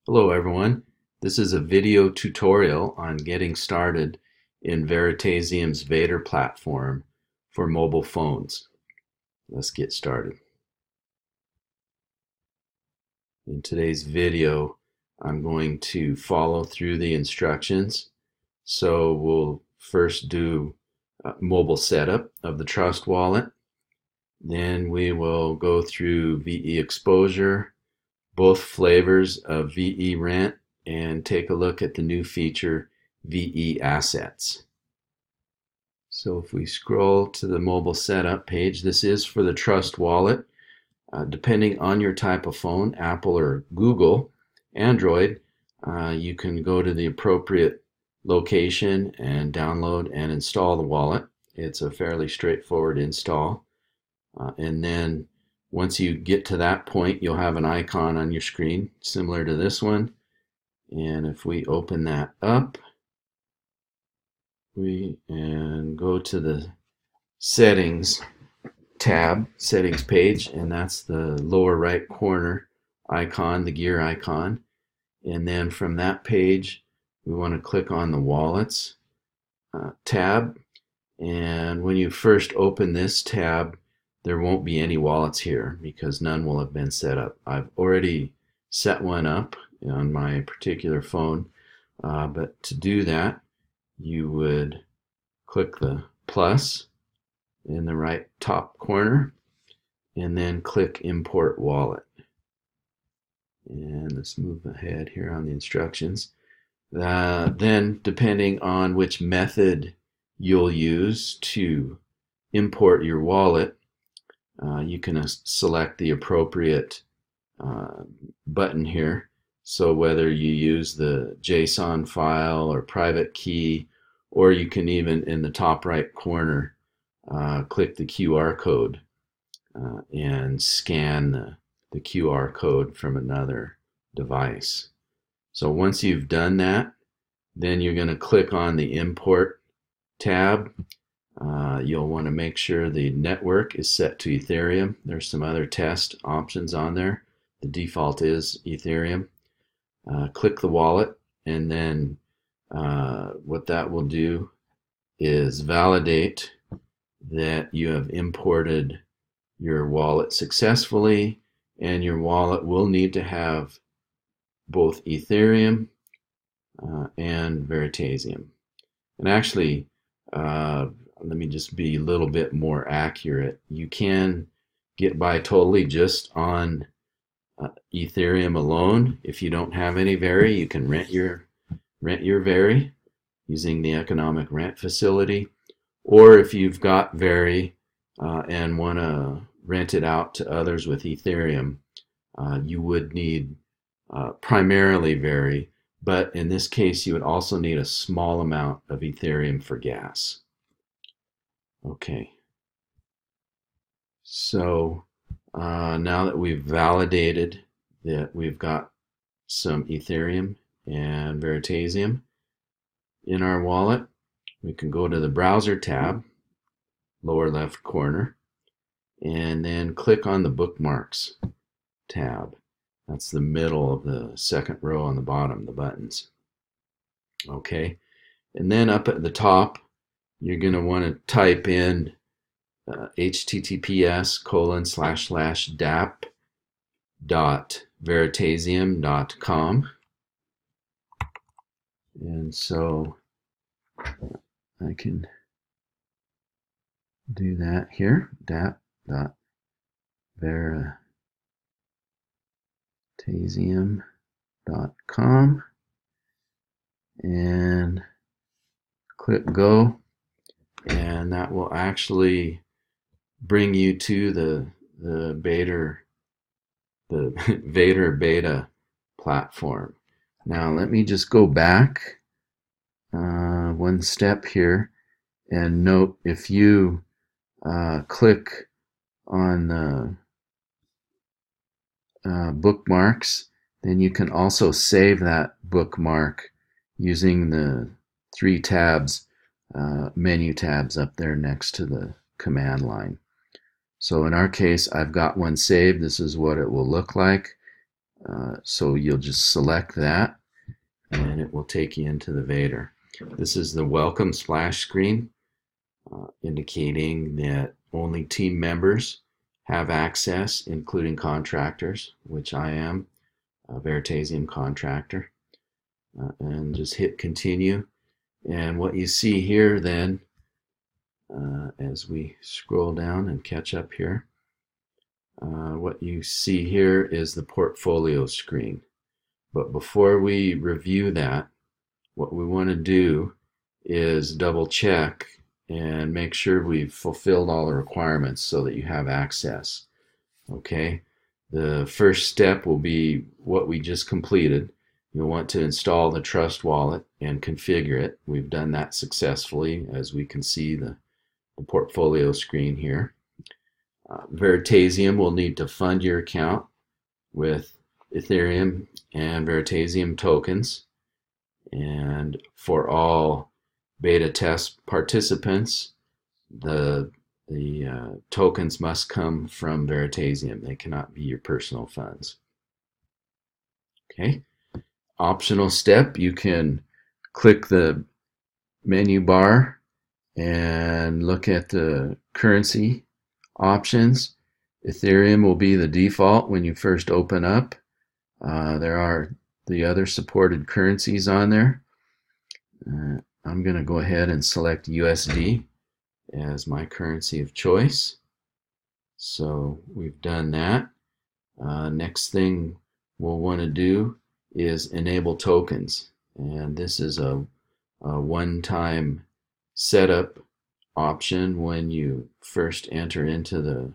Hello everyone. This is a video tutorial on getting started in Veritasium's VeADIR platform for mobile phones. Let's get started. In today's video, I'm going to follow through the instructions. So we'll first do mobile setup of the Trust Wallet. Then we will go through VE exposure, both flavors of VE Rent, and take a look at the new feature VeAssets. So if we scroll to the mobile setup page, this is for the Trust Wallet. Depending on your type of phone, Apple or Google, Android, you can go to the appropriate location and download and install the wallet. It's a fairly straightforward install. And then once you get to that point, you'll have an icon on your screen similar to this one. And if we open that up, and go to the settings tab, settings page, and that's the lower right corner icon, the gear icon. And then from that page, we want to click on the wallets tab. And when you first open this tab, there won't be any wallets here because none will have been set up. I've already set one up on my particular phone, but to do that, you would click the plus in the right top corner and then click Import Wallet. And let's move ahead here on the instructions. Then, depending on which method you'll use to import your wallet, you can select the appropriate button here. So whether you use the JSON file or private key, or you can even in the top right corner click the QR code and scan the QR code from another device. So once you've done that, then you're going to click on the Import tab. You'll want to make sure the network is set to Ethereum. There's some other test options on there. The default is Ethereum. Click the wallet, and then what that will do is validate that you have imported your wallet successfully, and your wallet will need to have both Ethereum and Veritasium. And actually, let me just be a little bit more accurate. You can get by totally just on Ethereum alone. If you don't have any Veri, you can rent your Veri using the economic rent facility. Or if you've got Veri and want to rent it out to others with Ethereum, you would need primarily Veri, but in this case you would also need a small amount of Ethereum for gas. Okay, so now that we've validated that we've got some Ethereum and Veritasium in our wallet, we can go to the Browser tab, lower left corner, and then click on the Bookmarks tab. That's the middle of the second row on the bottom, the buttons. Okay, and then up at the top, you're going to want to type in https://dap.veritasium.com. And so I can do that here, dap.veritasium.com, and click go, and that will actually bring you to the VeADIR beta platform. Now let me just go back one step here and note, if you click on the bookmarks, then you can also save that bookmark using the three tabs, menu tabs up there next to the command line. So in our case, I've got one saved. This is what it will look like. So you'll just select that and it will take you into the VeADIR. This is the welcome splash screen, indicating that only team members have access, including contractors, which I am, a Veritasium contractor. And just hit continue. And what you see here then, as we scroll down and catch up here, what you see here is the portfolio screen. But before we review that, what we want to do is double check and make sure we've fulfilled all the requirements so that you have access. Okay, the first step will be what we just completed. You'll want to install the Trust Wallet and configure it. We've done that successfully, as we can see the portfolio screen here. Veritasium will need to fund your account with Ethereum and Veritasium tokens. And for all beta test participants, the tokens must come from Veritasium. They cannot be your personal funds. Okay. Optional step, you can click the menu bar and look at the currency options. Ethereum will be the default when you first open up. There are the other supported currencies on there. I'm going to go ahead and select USD as my currency of choice. So we've done that. Next thing we'll want to do is enable tokens, and this is a one-time setup option. When you first enter into the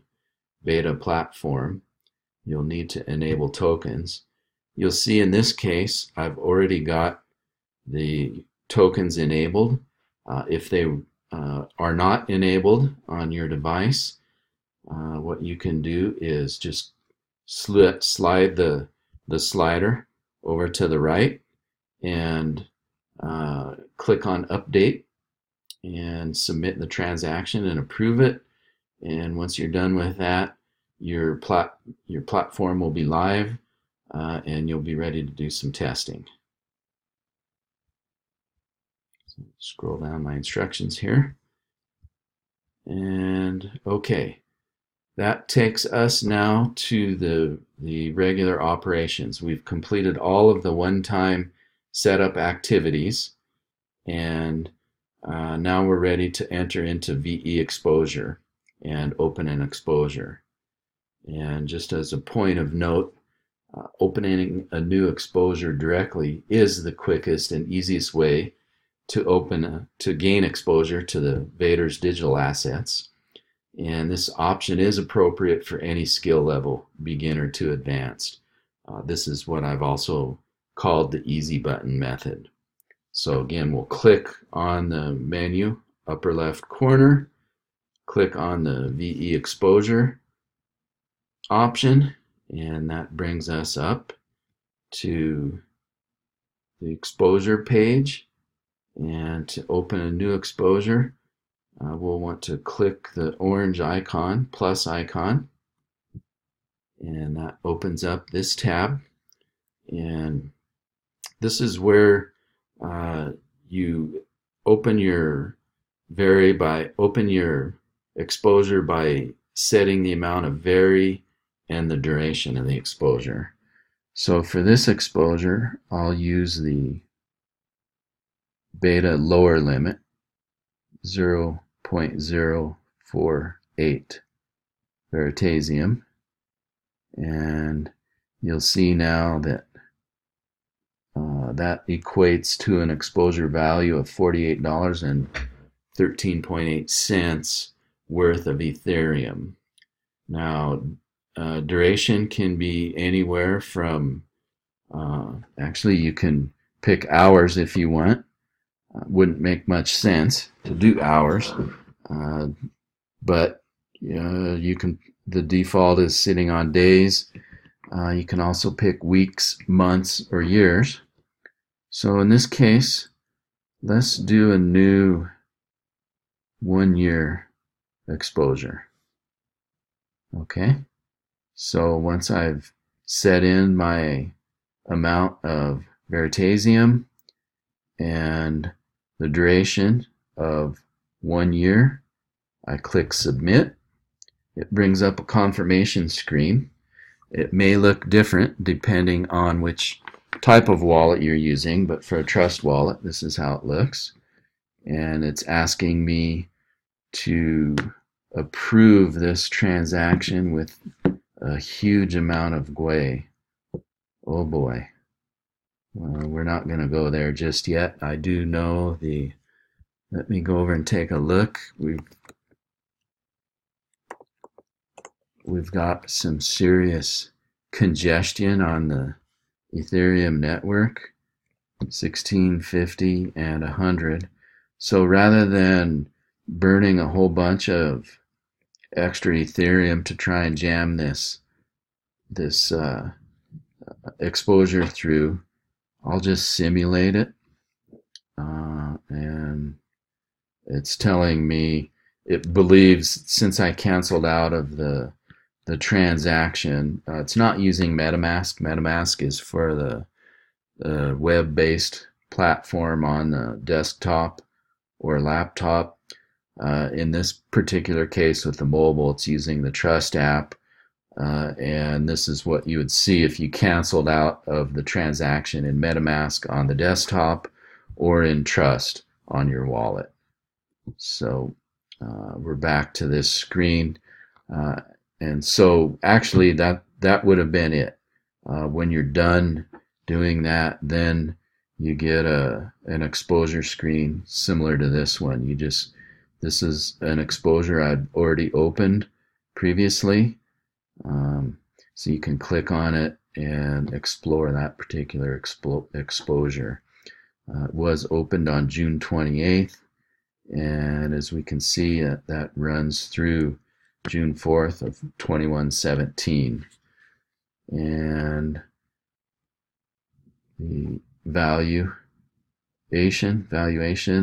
beta platform, you'll need to enable tokens. You'll see in this case I've already got the tokens enabled. If they are not enabled on your device, what you can do is just slide the slider over to the right and click on update and submit the transaction and approve it. And once you're done with that, your platform will be live, and you'll be ready to do some testing. So scroll down my instructions here. And okay, that takes us now to the regular operations. We've completed all of the one-time setup activities, and now we're ready to enter into VE exposure and open an exposure. And just as a point of note, opening a new exposure directly is the quickest and easiest way to gain exposure to the VeADIR's digital assets. And this option is appropriate for any skill level, beginner to advanced. This is what I've also called the easy button method. So again, we'll click on the menu, upper left corner, click on the VE exposure option, and that brings us up to the exposure page. And to open a new exposure, we'll want to click the orange icon, plus icon, and that opens up this tab. And this is where you open your exposure by setting the amount of vary and the duration of the exposure. So for this exposure, I'll use the beta lower limit, 0.048 Veritasium, and you'll see now that that equates to an exposure value of $48.13.8 worth of Ethereum. Now, duration can be anywhere from, actually you can pick hours if you want. Wouldn't make much sense to do hours, but you can. The default is sitting on days. You can also pick weeks, months, or years. So in this case, let's do a new 1 year exposure. Okay, so once I've set in my amount of veritasium and the duration of 1 year. I click submit. It brings up a confirmation screen. It may look different depending on which type of wallet you're using, but for a trust wallet, this is how it looks. And it's asking me to approve this transaction with a huge amount of GUI. Oh boy. We're not going to go there just yet. I do know let me go over and take a look. We've got some serious congestion on the Ethereum network, 1650 and 100. So rather than burning a whole bunch of extra Ethereum to try and jam this exposure through, I'll just simulate it, and it's telling me it believes, since I canceled out of the transaction, it's not using MetaMask. MetaMask is for the web-based platform on the desktop or laptop. In this particular case with the mobile, it's using the Trust app, and this is what you would see if you canceled out of the transaction in MetaMask on the desktop or in Trust on your wallet. So we're back to this screen, and so actually that would have been it. When you're done doing that, then you get an exposure screen similar to this one. This is an exposure I'd already opened previously, so you can click on it and explore that particular exposure. It was opened on June 28th, and as we can see, that runs through June 4th of 2117. And the valuation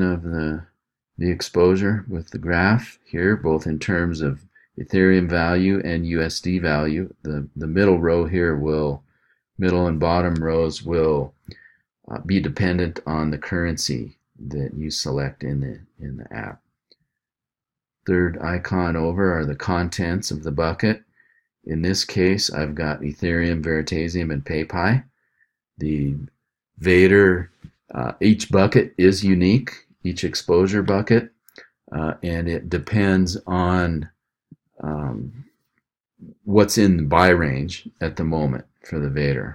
of the exposure with the graph here, both in terms of Ethereum value and USD value. The middle row here middle and bottom rows will be dependent on the currency that you select in the app. Third icon over are the contents of the bucket. In this case, I've got Ethereum, Veritasium, and PayPi. The VeADIR, each bucket is unique, each exposure bucket, and it depends on what's in the buy range at the moment for the VeADIR.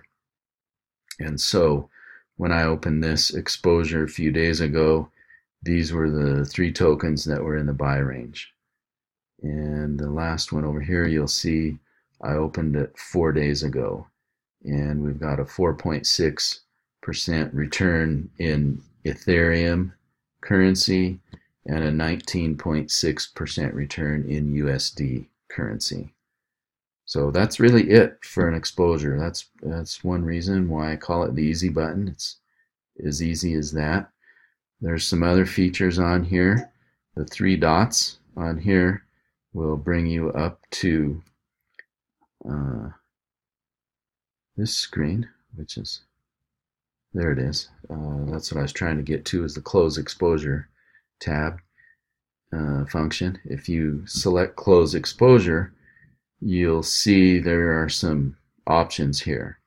And so when I opened this exposure a few days ago, these were the 3 tokens that were in the buy range. And the last one over here, you'll see I opened it 4 days ago, and we've got a 4.6% return in Ethereum currency and a 19.6% return in USD currency. So that's really it for an exposure. That's one reason why I call it the easy button. It's as easy as that. There's some other features on here. The 3 dots on here will bring you up to this screen, which is, there it is. That's what I was trying to get to, is the close exposure tab function. If you select close exposure, you'll see there are some options here.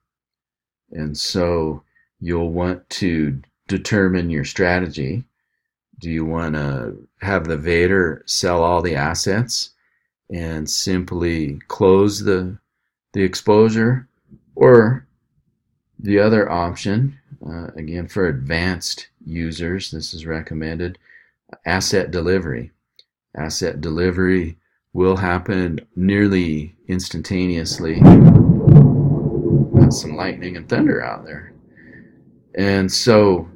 And so you'll want to determine your strategy. Do you want to have the VeADIR sell all the assets and simply close the exposure? Or the other option, again for advanced users, this is recommended, asset delivery. Asset delivery will happen nearly instantaneously. Got some lightning and thunder out there. And so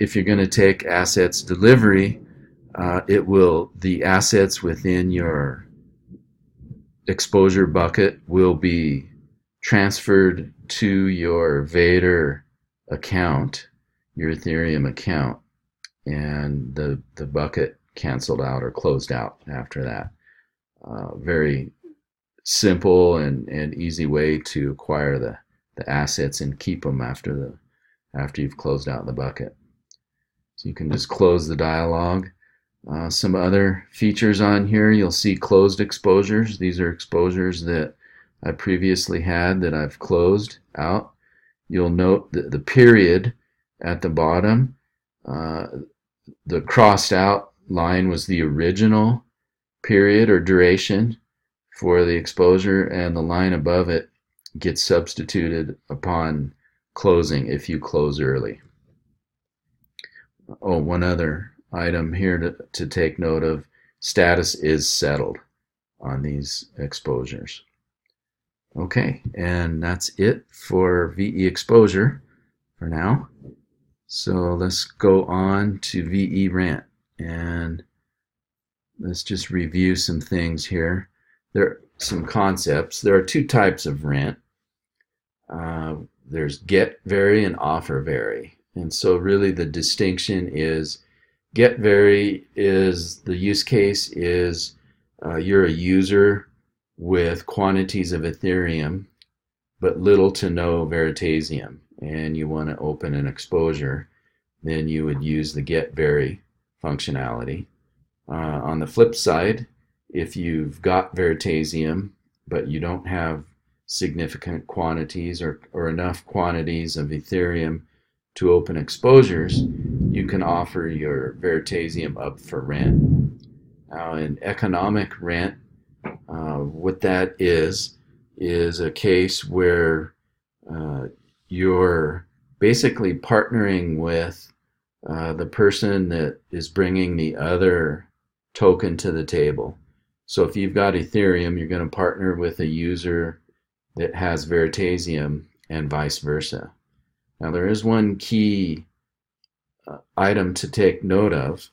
if you're going to take assets delivery, the assets within your exposure bucket will be transferred to your VeADIR account, your Ethereum account, and the bucket canceled out or closed out after that. Very simple and easy way to acquire the assets and keep them after you've closed out the bucket. So you can just close the dialog. Some other features on here, you'll see closed exposures. These are exposures that I previously had that I've closed out. You'll note that the period at the bottom, the crossed out line was the original period or duration for the exposure, and the line above it gets substituted upon closing if you close early. Oh, one other item here to take note of: status is settled on these exposures. Okay, and that's it for VE exposure for now. So let's go on to VE rent, and let's just review some things here. There are some concepts. There are two types of rent. There's get vary and offer vary. And so really the distinction is get vary is the use case is you're a user with quantities of Ethereum but little to no Veritasium, and you want to open an exposure, then you would use the get vary functionality. On the flip side, if you've got Veritasium but you don't have significant quantities or enough quantities of Ethereum to open exposures, you can offer your Veritasium up for rent. Now in economic rent, what that is a case where you're basically partnering with the person that is bringing the other token to the table. So if you've got Ethereum, you're going to partner with a user that has Veritasium and vice versa. Now there is one key item to take note of.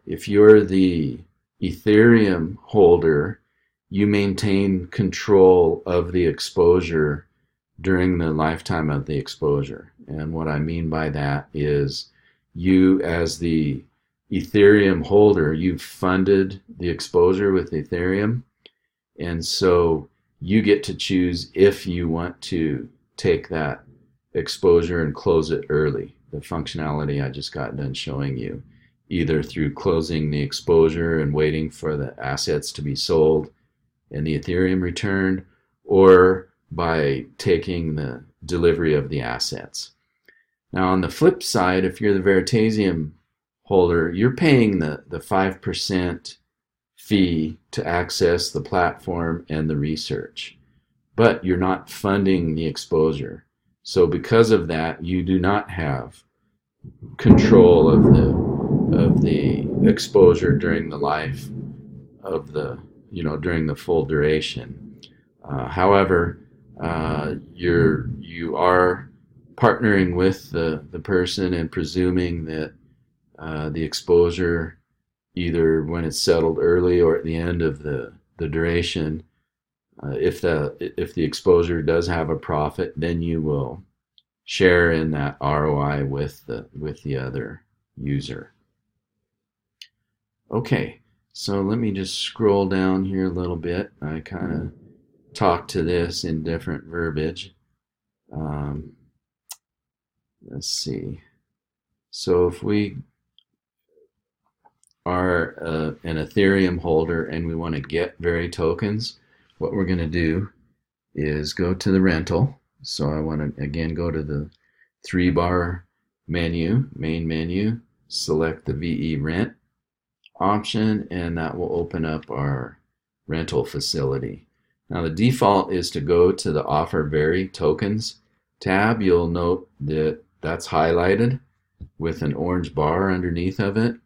If you're the Ethereum holder, you maintain control of the exposure during the lifetime of the exposure. And what I mean by that is you, as the Ethereum holder, you've funded the exposure with Ethereum, and so you get to choose if you want to take that exposure and close it early. The functionality I just got done showing you, either through closing the exposure and waiting for the assets to be sold and the Ethereum returned, or by taking the delivery of the assets. Now on the flip side, if you're the Veritasium holder, you're paying the 5% fee to access the platform and the research, but you're not funding the exposure. So because of that, you do not have control of the exposure during the life of the, during the full duration. However, you are partnering with the person and presuming that the exposure, either when it's settled early or at the end of the duration, if the exposure does have a profit, then you will share in that ROI with the other user. Okay, so let me just scroll down here a little bit. I kind of talked to this in different verbiage. Let's see. So if we are an Ethereum holder and we want to get vary tokens, what we're going to do is go to the rental. So I want to again go to the 3-bar menu, main menu, select the VE rent option, and that will open up our rental facility. Now the default is to go to the offer vary tokens tab. You'll note that that's highlighted with an orange bar underneath of it.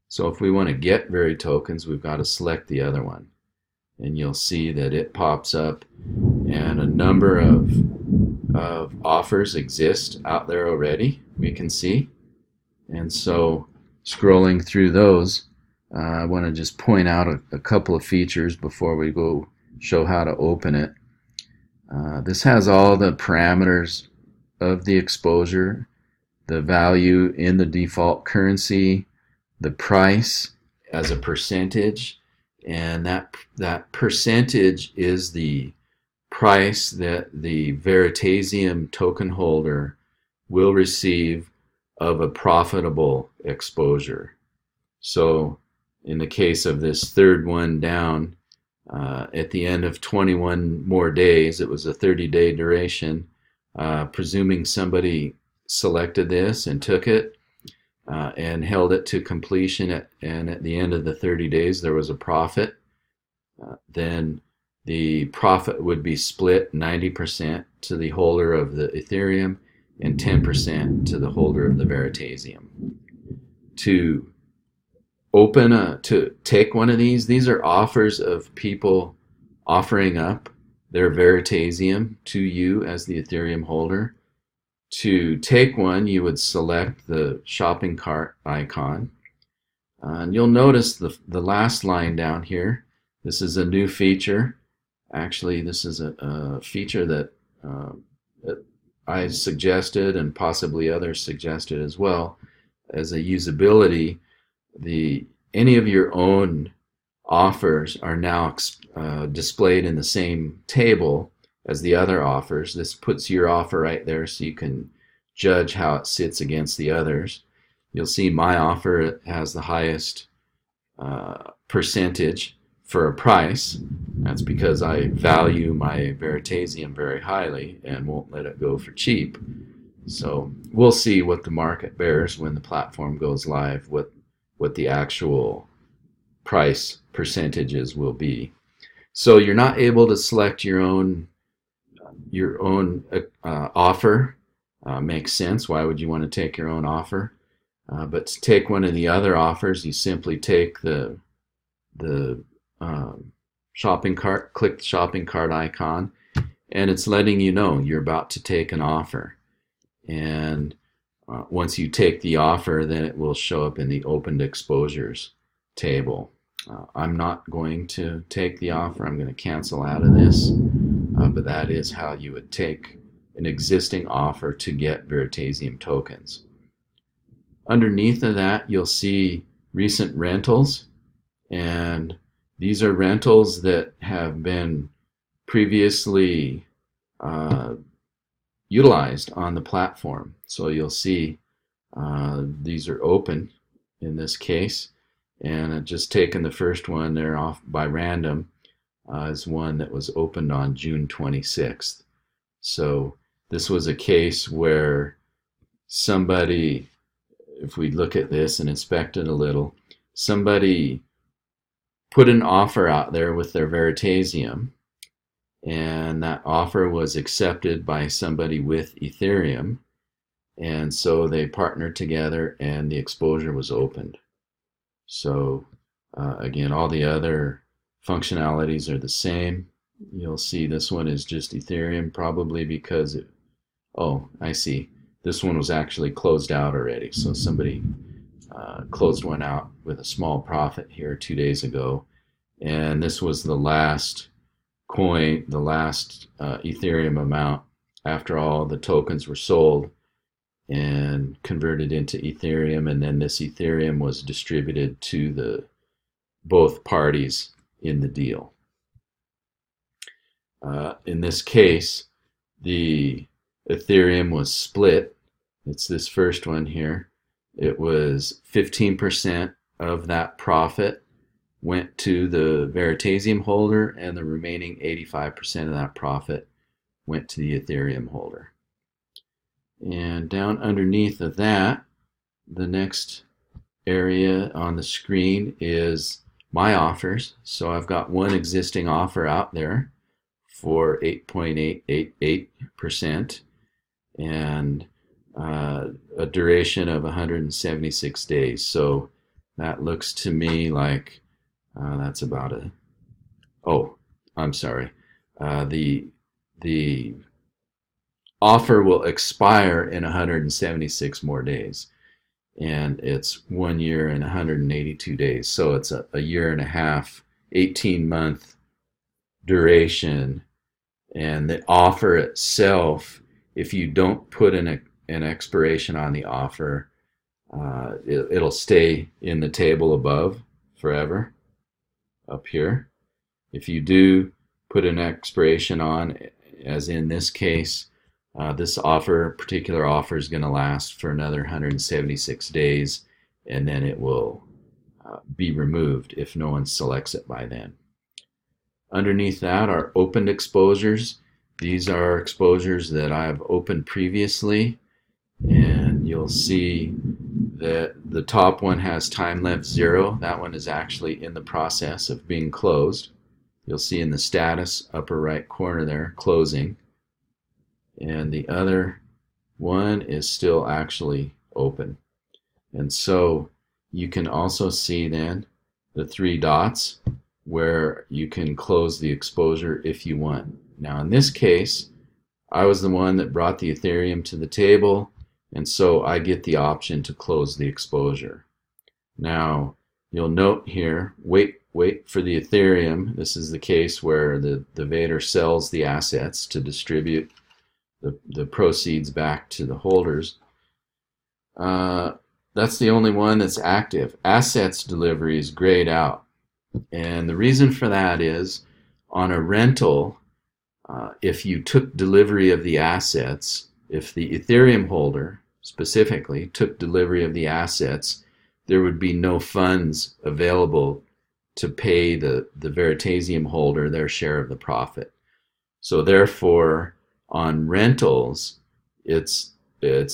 So if we want to get vary tokens, we've got to select the other one, and you'll see that it pops up, and a number of offers exist out there already, we can see. And so scrolling through those, I want to just point out a couple of features before we go show how to open it. This has all the parameters of the exposure, the value in the default currency, the price as a percentage, and that percentage is the price that the Veritasium token holder will receive of a profitable exposure. So in the case of this third one down, at the end of 21 more days, it was a 30-day duration, presuming somebody selected this and took it and held it to completion, and at the end of the 30 days there was a profit, then the profit would be split 90% to the holder of the Ethereum and 10% to the holder of the Veritasium. To take one of these are offers of people offering up their Veritasium to you as the Ethereum holder. To take one, you would select the shopping cart icon. And you'll notice the last line down here. This is a new feature. Actually, this is a feature that I suggested and possibly others suggested as well as a usability. Any of your own offers are now displayed in the same table as the other offers. This puts your offer right there so you can judge how it sits against the others. You'll see my offer has the highest percentage for a price. That's because I value my Veritasium very highly and won't let it go for cheap. So we'll see what the market bears when the platform goes live, what the actual price percentages will be. So you're not able to select your own offer. Makes sense. Why would you want to take your own offer? But to take one of the other offers, you simply take the shopping cart, click the shopping cart icon, and it's letting you know you're about to take an offer. And once you take the offer, then it will show up in the opened exposures table. I'm not going to take the offer. I'm going to cancel out of this. But that is how you would take an existing offer to get Veritasium tokens. Underneath of that, you'll see recent rentals. And these are rentals that have been previously utilized on the platform. So you'll see these are open in this case, and I've just taken the first one there off by random is one that was opened on June 26th. So this was a case where somebody, if we look at this and inspect it a little, somebody put an offer out there with their Veritasium, and that offer was accepted by somebody with Ethereum, and so they partnered together and the exposure was opened. So again, all the other functionalities are the same. You'll see this one is just Ethereum, probably because I see, this one was actually closed out already. So somebody closed one out with a small profit here 2 days ago, and this was the last coin, the last Ethereum amount after all the tokens were sold and converted into Ethereum, and then this Ethereum was distributed to both parties in the deal. In this case, the Ethereum was split. It's this first one here. It was 15% of that profit went to the Veritasium holder, and the remaining 85% of that profit went to the Ethereum holder. And down underneath of that, the next area on the screen is my offers. So I've got one existing offer out there for 8.888% and a duration of 176 days. So that looks to me like that's about I'm sorry. The offer will expire in 176 more days, and it's 1 year and 182 days. So it's a year and a half, 18-month duration. And the offer itself, if you don't put an expiration on the offer, it'll stay in the table above forever up here. If you do put an expiration on, as in this case, this particular offer is going to last for another 176 days, and then it will be removed if no one selects it by then. Underneath that are opened exposures. These are exposures that I've opened previously, and you'll see that the top one has time left 0. That one is actually in the process of being closed. You'll see in the status upper right corner there, closing. And the other one is still actually open. And so you can also see then the 3 dots where you can close the exposure if you want. Now in this case, I was the one that brought the Ethereum to the table, and so I get the option to close the exposure. Now you'll note here, wait for the Ethereum. This is the case where the VeADIR sells the assets to distribute the proceeds back to the holders. That's the only one that's active. Assets delivery is grayed out. And the reason for that is on a rental, if you took delivery of the assets, if the Ethereum holder specifically took delivery of the assets, there would be no funds available to pay the Veritasium holder their share of the profit. So therefore, on rentals, it's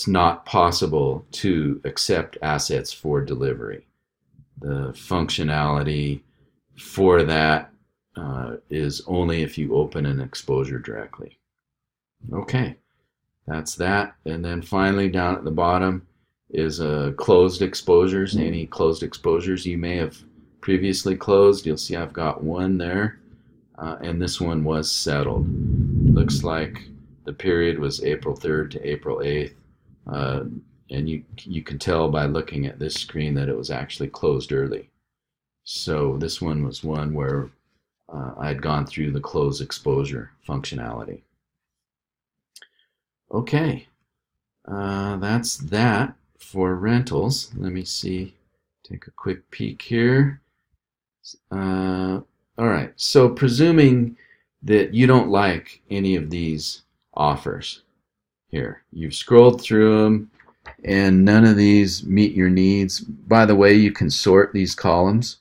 not possible to accept assets for delivery. The functionality for that is only if you open an exposure directly. Okay, that's that. And then finally down at the bottom is closed exposures. Any closed exposures you may have previously closed. You'll see I've got one there, and this one was settled. Looks like the period was April 3rd to April 8th, and you can tell by looking at this screen that it was actually closed early. So this one was one where I had gone through the close exposure functionality. Okay, that's that for rentals. Let me see, take a quick peek here. All right, so presuming that you don't like any of these offers here, you've scrolled through them and none of these meet your needs. By the way, you can sort these columns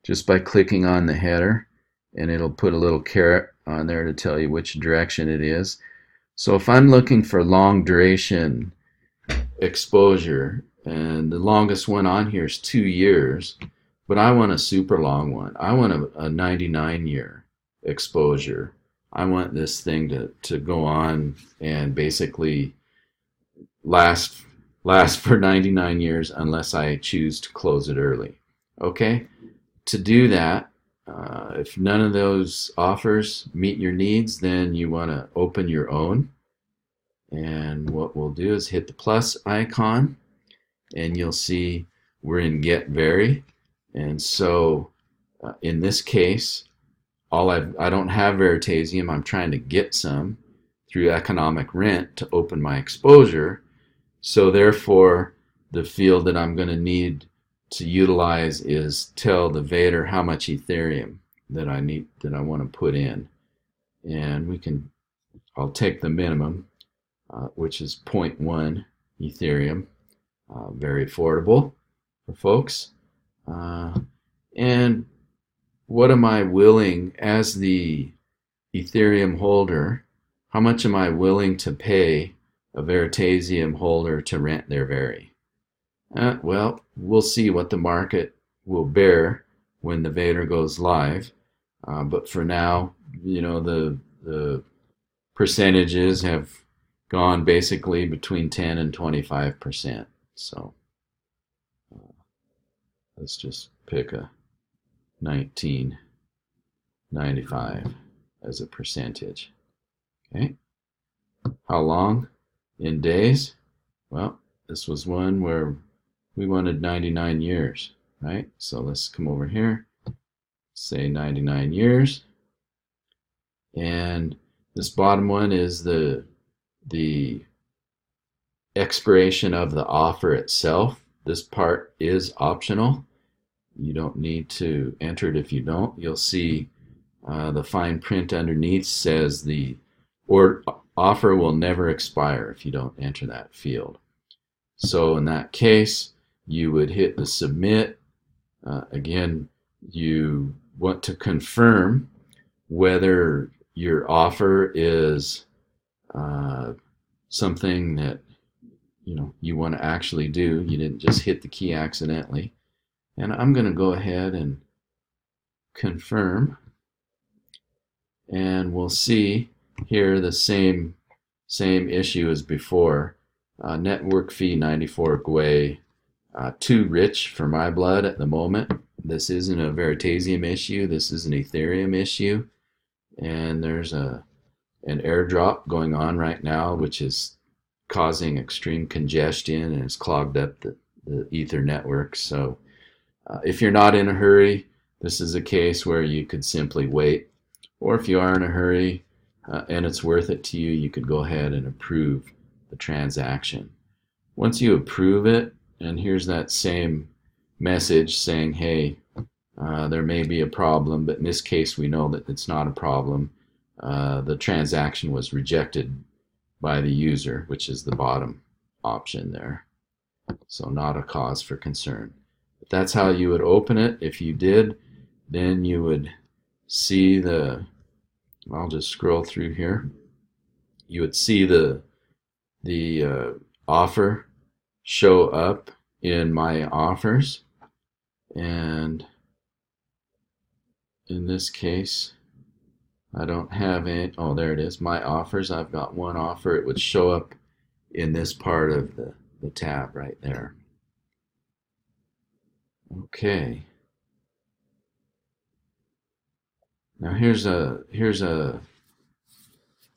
just by clicking on the header, and it'll put a little caret on there to tell you which direction it is. So if I'm looking for long duration exposure, and the longest one on here is 2 years, but I want a super long one. I want a 99-year exposure. I want this thing to go on and basically last for 99 years unless I choose to close it early. Okay, to do that, if none of those offers meet your needs, then you want to open your own. And what we'll do is hit the plus icon, and you'll see we're in Get Vary. And so in this case, I don't have Veritasium. I'm trying to get some through economic rent to open my exposure. So therefore, the field that I'm going to need to utilize is tell the VeADIR how much Ethereum that I want to put in. And I'll take the minimum, which is 0.1 Ethereum. Very affordable for folks. And what am I willing, as the Ethereum holder, how much am I willing to pay a Veritasium holder to rent their Veri? Well, we'll see what the market will bear when the VeADIR goes live. But for now, you know, the percentages have gone basically between 10 and 25%. So let's just pick a 1995 as a percentage. Okay. How long in days? Well, this was one where we wanted 99 years, right? So let's come over here, say 99 years. And this bottom one is the expiration of the offer itself. This part is optional. You don't need to enter it if you don't. You'll see The fine print underneath says the offer will never expire if you don't enter that field. So in that case, you would hit the submit. Again, you want to confirm whether your offer is something that you want to actually do. You didn't just hit the key accidentally. And I'm going to go ahead and confirm, and we'll see here the same issue as before. Network fee 94 GWei, too rich for my blood at the moment. This isn't a Veritasium issue, this is an Ethereum issue, and there's an airdrop going on right now which is causing extreme congestion and has clogged up the Ether network. So if you're not in a hurry, this is a case where you could simply wait, or if you are in a hurry and it's worth it to you, you could go ahead and approve the transaction. Once you approve it, and here's that same message saying, hey, there may be a problem, but in this case we know that it's not a problem. The transaction was rejected by the user, which is the bottom option there. So not a cause for concern. But that's how you would open it. If you did, then you would see the, I'll just scroll through here. You would see the offer show up in my offers, and in this case I don't have any. Oh, there it is, my offers. I've got one offer. It would show up in this part of the tab right there. Okay, now here's a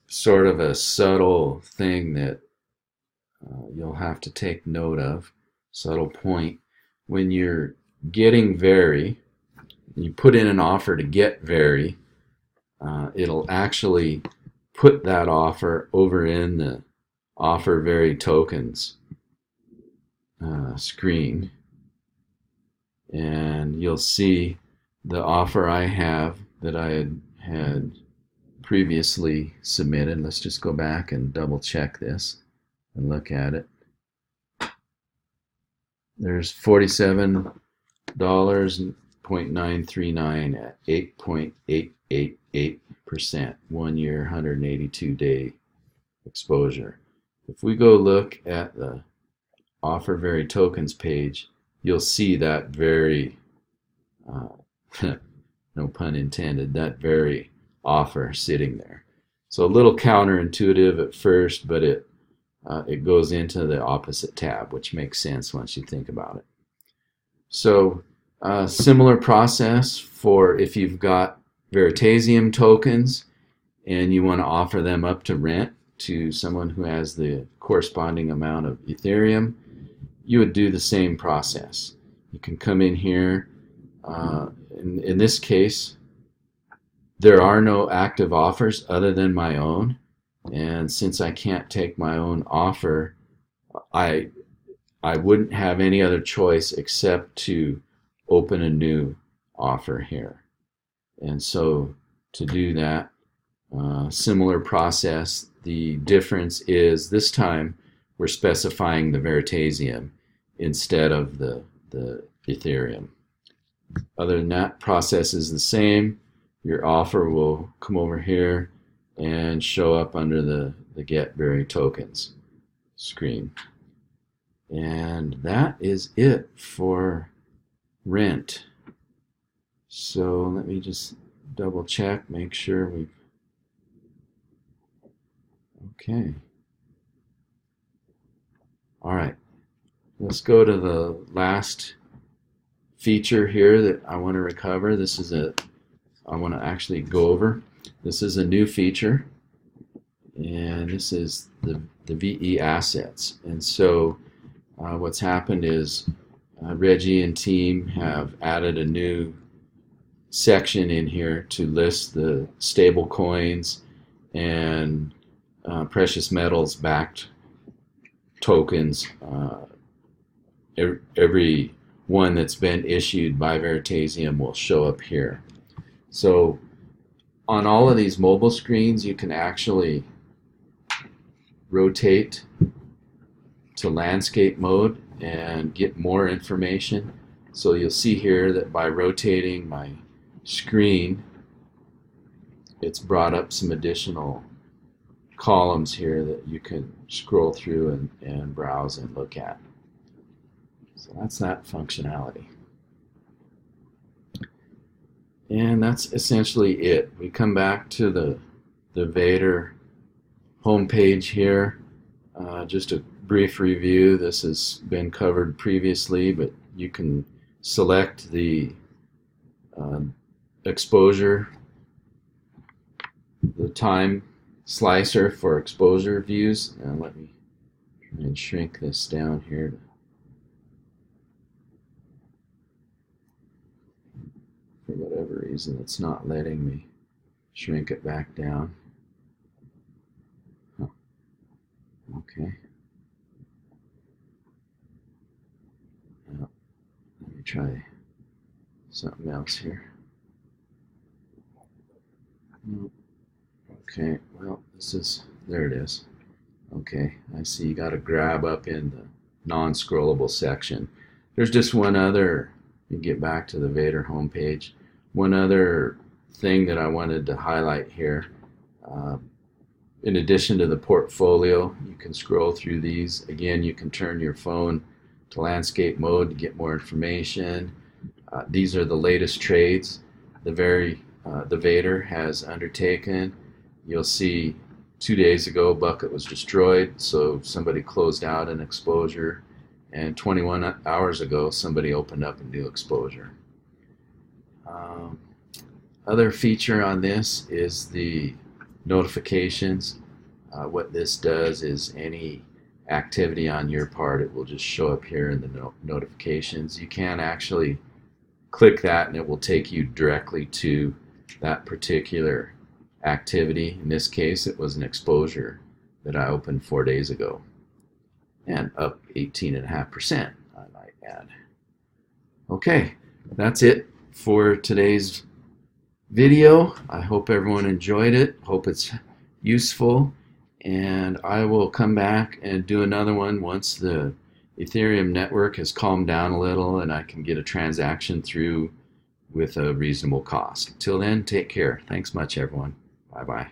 sort of a subtle thing that you'll have to take note of, subtle point. When you're getting Veri, you put in an offer to get Veri, it'll actually put that offer over in the offer Veri tokens screen, and you'll see the offer I have that I had previously submitted. Let's just go back and double check this and look at it. There's $47.939 at 8.888%, 1 year, 182 day exposure. If we go look at the offer Veri tokens page, you'll see that very no pun intended, that very offer sitting there. So a little counterintuitive at first, but it goes into the opposite tab, which makes sense once you think about it. So similar process for if you've got Veritasium tokens and you want to offer them up to rent to someone who has the corresponding amount of Ethereum, you would do the same process. You can come in here. In this case, there are no active offers other than my own, and since I can't take my own offer, I wouldn't have any other choice except to open a new offer here. And so to do that, similar process. The difference is this time we're specifying the Veritasium instead of the Ethereum. Other than that, process is the same. Your offer will come over here and show up under the Get Veri Tokens screen. And that is it for rent. So let me just double check, make sure we've... Okay. All right. Let's go to the last feature here that I want to recover. This is I want to actually go over. This is a new feature, and this is the VeAssets. And so what's happened is Reggie and team have added a new section in here to list the stable coins and precious metals backed tokens, every one that's been issued by Veritasium will show up here. So On all of these mobile screens, you can actually rotate to landscape mode and get more information. So you'll see here that by rotating my screen, it's brought up some additional columns here that you can scroll through and browse and look at. So that's that functionality. And that's essentially it. We come back to the VeADIR homepage here. Just a brief review. This has been covered previously, but you can select the exposure, the time slicer for exposure views. And let me try and shrink this down here. For whatever reason, it's not letting me shrink it back down. Huh. Okay. Now, let me try something else here. Okay, well, there it is. Okay, I see you got to grab up in the non-scrollable section. There's just one other, you get back to the VeADIR homepage, one other thing that I wanted to highlight here. In addition to the portfolio, you can scroll through these. Again, you can turn your phone to landscape mode to get more information. These are the latest trades the VeADIR has undertaken. You'll see 2 days ago a bucket was destroyed, so somebody closed out an exposure, and 21 hours ago somebody opened up a new exposure. Other feature on this is the notifications. What this does is any activity on your part, it will just show up here in the notifications. You can actually click that and it will take you directly to that particular activity. In this case, it was an exposure that I opened 4 days ago, and up 18.5%, I might add. Okay, that's it for today's video. I hope everyone enjoyed it. Hope it's useful, and I will come back and do another one once the Ethereum network has calmed down a little and I can get a transaction through with a reasonable cost. Till then, take care. Thanks much, everyone. Bye-bye.